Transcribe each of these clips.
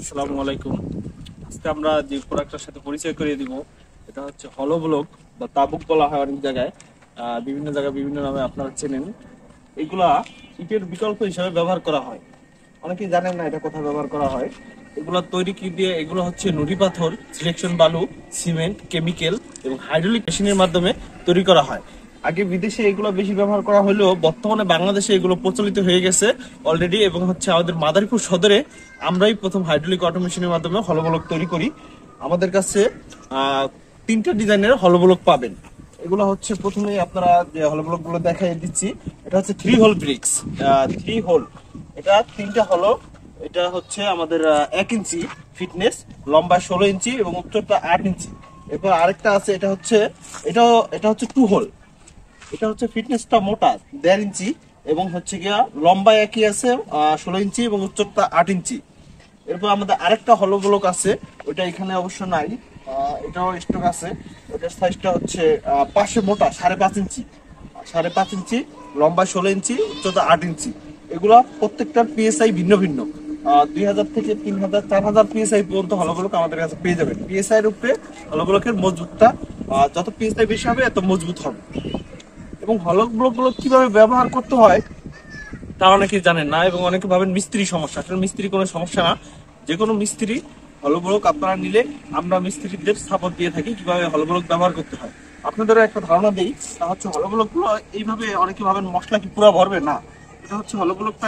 আসসালামু আলাইকুম। আজকে আমরা যে প্রোডাক্টটার সাথে পরিচয় করিয়ে দিব, এটা হচ্ছে হলো ব্লক বা তাবুক বলা হয় অনেক জায়গায়। বিভিন্ন জায়গায় বিভিন্ন নামে আপনারা চেনেন। এগুলা ইটের বিকল্প হিসাবে ব্যবহার করা হয়। অনেকেই জানেন না এটা কোথায় ব্যবহার করা হয়। এগুলো তৈরি কি দিয়ে? এগুলো হচ্ছে নুড়ি পাথর, সিলেকশন বালু, সিমেন্ট, কেমিক্যাল এবং হাইড্রোলিক মেশিনের মাধ্যমে তৈরি করা হয়। আগে বিদেশে এগুলো বেশি ব্যবহার করা হলেও বর্তমানে বাংলাদেশে এগুলো প্রচলিত হয়ে গেছে অলরেডি, এবং হচ্ছে আমাদের মাদারীপুর সদরে আমরাই প্রথম হাইড্রোলিক অটোমেশনের মাধ্যমে হলবলক তৈরি করি। আমাদের কাছে তিনটা ডিজাইনের হলবলক পাবেন। এগুলো হচ্ছে প্রথমে আপনারা যে হলবলক গুলো দেখাই দিচ্ছি, এটা হচ্ছে 3 হোল ব্রিক্স। 3 হোল, এটা তিনটা হলো। এটা হচ্ছে আমাদের 1 ইঞ্চি ফিটনেস, লম্বা 16 ইঞ্চি এবং উচ্চতা 8 ইঞ্চি। এরপর আরেকটা আছে, এটা হচ্ছে 2 হোল। এটা হচ্ছে ফিটনেসটা মোটা 1.5 ইঞ্চি এবং হচ্ছে গিয়া লম্বা একই আছে 16 ইঞ্চি এবং উচ্চতা 8 ইঞ্চি। এরপর আমাদের আরেকটা হলো ব্লক আছে, ওইটা এখানে অবশ্য নাই, এটাও স্টক আছে। ওটার সাইজটা হচ্ছে পাশে মোটা 5.5 ইঞ্চি, 5.5 ইঞ্চি, লম্বা 16 ইঞ্চি, উচ্চতা 8 ইঞ্চি। এগুলা প্রত্যেকটার পিএসআই ভিন্ন ভিন্ন। 2000 থেকে 3000 4000 পিএসআই পর্যন্ত হলগুলোক আমাদের কাছে পেয়ে যাবেন। পিএসআই এর উপরে হলগুলোকের মজবুতটা, যত পিএসআই বেশি হবে এত মজবুত হবে। এবং হলক ব্লক গুলো কিভাবে ব্যবহার করতে হয় তা অনেকে জানেন না, এবং অনেকে ভাবেন মিস্ত্রি সমস্যা। আসলে মিস্ত্রি কোনো সমস্যা না। যে কোনো মিস্ত্রি হলো ব্লক আপনারা নিলে আমরা মিস্ত্রিদের সাপোর্ট দিয়ে থাকি কিভাবে হলো ব্লক ব্যবহার করতে হয়। আপনাদের একটা ধারণা দেই, তা হচ্ছে হলো ব্লক গুলো এইভাবে, অনেকে ভাবেন মশলা কি পুরো ভরবে, না। এটা হচ্ছে হলো ব্লকটা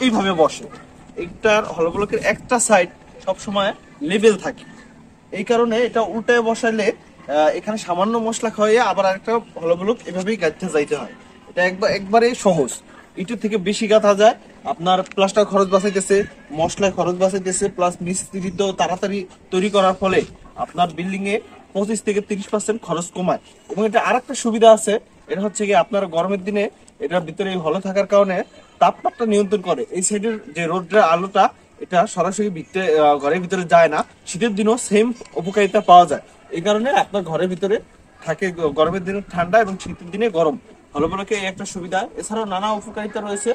এইভাবে বসে। এইটার হলো ব্লকের একটা সাইড সবসময় লেভেল থাকে। এই কারণে এটা উল্টায় বসাইলে এখানে সামান্য মশলা খাওয়াইয়া আবার আরেকটা হলো ব্লক এভাবেই গাঁথতে যাইতে হয়। এটা একবারে সহজ। ইটের থেকে বেশি গাঁথা যায়, আপনার প্লাস্টার খরচ বাঁচাইতেছে, মশলায় খরচ বাঁচাইতেছে, প্লাস মিস্ত্রি তো তাড়াতাড়ি তৈরি করার ফলে আপনার বিল্ডিং এ 25 থেকে 30% খরচ কমায়। এবং এটা আরেকটা সুবিধা আছে, এটা হচ্ছে কি আপনার গরমের দিনে এটার ভিতরে হলো থাকার কারণে তাপমাত্রা নিয়ন্ত্রণ করে। এই সাইডের যে রোদের আলোটা এটা সরাসরি ঘরের ভিতরে যায় না। শীতের দিনও সেম উপকারিতা পাওয়া যায়। এই কারণে আপনার ঘরের ভিতরে থাকে গরমের দিনে ঠান্ডা এবং শীতের দিনে গরম। হলবলকে এই একটা সুবিধা। এছাড়াও নানা উপকারিতা রয়েছে,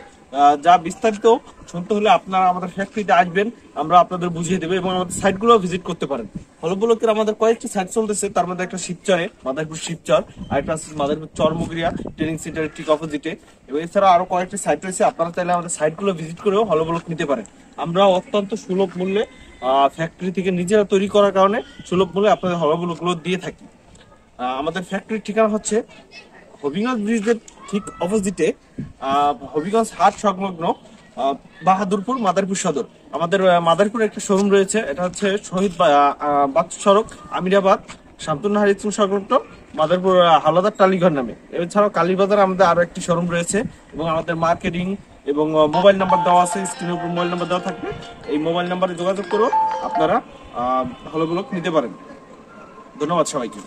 যা বিস্তারিত শুনতে হলে আপনারা আমাদের ফ্যাক্টরিতে আসবেন, আমরা আপনাদের বুঝিয়ে দেবো, এবং আমাদের সাইটগুলো ভিজিট করতে পারেন। হলবলকের আমাদের কয়েকটি সাইট চলতেছে, তার মধ্যে একটা শিবচরে, মাদারীপুর শিবচর, আর একটা আছে মাদারীপুর চরমুগরিয়া ট্রেনিং সেন্টারের ঠিক অপোজিটে। এবং এছাড়া আরো কয়েকটি সাইট রয়েছে, আপনারা চাইলে আমাদের সাইটগুলো ভিজিট করেও হলবলক নিতে পারেন। আমরা অত্যন্ত সুলভ মূল্যে ফ্যাক্টরি থেকে নিজেরা তৈরি করার কারণে সুলভ মূল্যে আপনাদের হলবলকগুলো দিয়ে থাকি। আমাদের ফ্যাক্টরির ঠিকানা হচ্ছে হবিগঞ্জ ব্রিজের ঠিক অপোজিটে, হবিগঞ্জ হাট সংলগ্ন, বাহাদুরপুর, মাদারীপুর সদর। আমাদের মাদারীপুরে একটা শোরুম রয়েছে, এটা হচ্ছে শহীদ বাদ সড়ক, আমিরাবাদ, শামতুন্নাহার স্কুল সংলগ্ন, মাদারীপুর হাওলাদার টালিঘর নামে। এছাড়াও কালীবাজার আমাদের আরো একটি শোরুম রয়েছে, এবং আমাদের মার্কেটিং এবং মোবাইল নাম্বার দেওয়া আছে, স্ক্রিনের উপর মোবাইল নাম্বার দেওয়া থাকবে। এই মোবাইল নাম্বারে যোগাযোগ করে আপনারা হলগুলো নিতে পারেন। ধন্যবাদ সবাইকে।